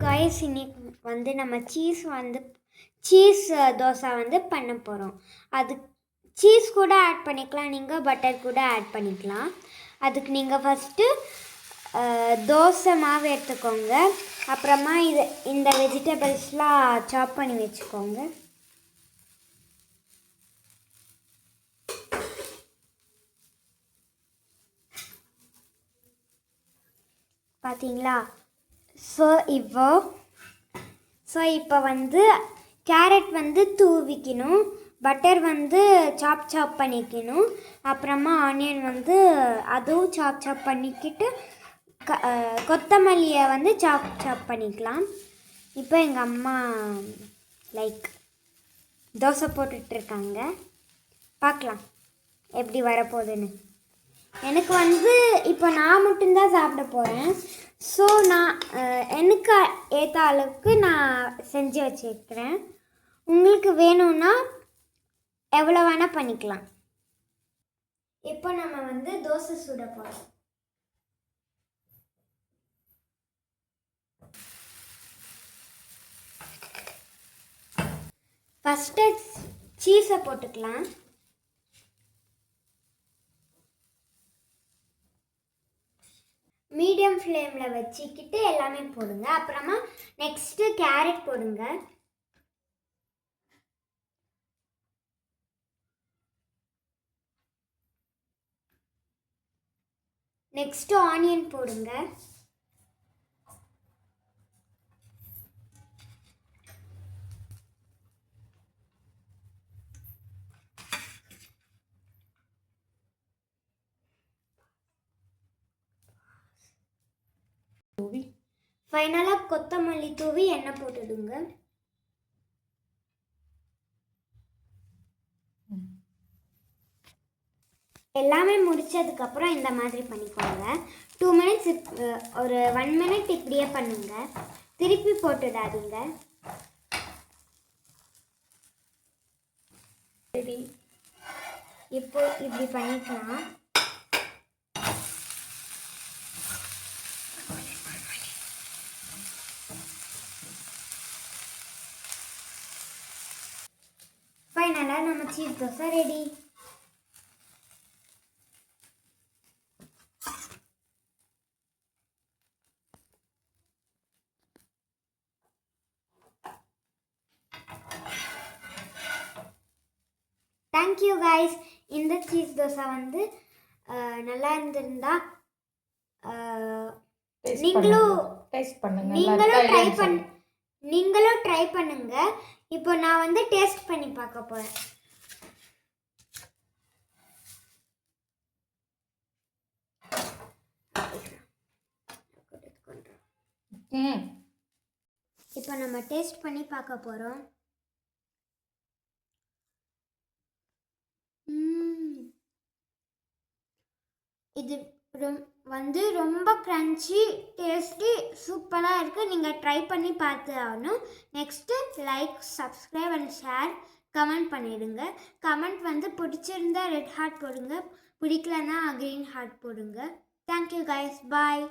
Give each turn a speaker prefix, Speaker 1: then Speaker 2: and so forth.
Speaker 1: Guys இன்னைக்கு வந்து நம்ம சீஸ் தோசை வந்து பண்ண போகிறோம். அது சீஸ் கூட ஆட் பண்ணிக்கலாம், நீங்கள் பட்டர் கூட ஆட் பண்ணிக்கலாம். அதுக்கு நீங்கள் ஃபஸ்ட்டு தோசை மாவு எடுத்துக்கோங்க. அப்புறமா இந்த வெஜிடபிள்ஸ்லாம் சாப் பண்ணி வச்சுக்கோங்க. பார்த்தீங்களா? ஸோ இப்போ வந்து கேரட் வந்து தூவிக்கணும், பட்டர் வந்து சாப் பண்ணிக்கணும், அப்புறமா ஆனியன் வந்து அதுவும் சாப் பண்ணிக்கிட்டு கொத்தமல்லியை வந்து சாப் பண்ணிக்கலாம். இப்போ எங்கள் அம்மா தோசை போட்டுட்ருக்காங்க. பார்க்கலாம் எப்படி வரப்போகுதுன்னு. எனக்கு வந்து இப்போ நான் மட்டும்தான் சாப்பிட போகிறேன். ஸோ நான் எனக்கு ஏற்ற அளவுக்கு நான் செஞ்சு வச்சுருக்கிறேன். உங்களுக்கு வேணும்னா எவ்வளோ வேணால் பண்ணிக்கலாம். இப்போ நம்ம வந்து தோசை சுட போகிறோம். ஃபஸ்ட்டு சீஸை போட்டுக்கலாம். மீடியம் ஃப்ளேமில் வச்சுக்கிட்டு எல்லாமே போடுங்க. அப்புறமா நெக்ஸ்ட்டு கேரட் போடுங்க. நெக்ஸ்ட்டு ஆனியன் போடுங்க. ஃபைனலாக கொத்தமல்லி தூவி எண்ணெய் போட்டுடுங்க. எல்லாமே முடிச்சதுக்கப்புறம் இந்த மாதிரி பண்ணிக்கோங்க. 2 மினிட்ஸ் ஒரு 1 மினிட் இப்படியே பண்ணுங்க. திருப்பி போட்டுடாதீங்க. சரி, இப்போ இப்படி பண்ணிக்கலாம். ஃபைனலாக நம்ம cheese dosa ready. Thank you guys. இந்த சீஸ் தோசை வந்து நல்லா இருந்திருந்தா நீங்களும் ட்ரை பண்ணுங்க. இப்போ நான் வந்து டேஸ்ட் பண்ணி பார்க்க போறேன். இப்போ நம்ம டேஸ்ட் பண்ணி பார்க்க போறோம். இது வந்து ரொம்ப க்ரன்ச்சி, டேஸ்டி, சூப்பராக இருக்குது. நீங்கள் ட்ரை பண்ணி பார்த்து ஆகணும். Next like, subscribe and share, comment பண்ணிடுங்க. கமெண்ட் வந்து பிடிச்சிருந்தா ரெட் ஹார்ட் போடுங்க, பிடிக்கலன்னா க்ரீன் ஹார்ட் போடுங்க. தேங்க்யூ கைஸ், பாய்.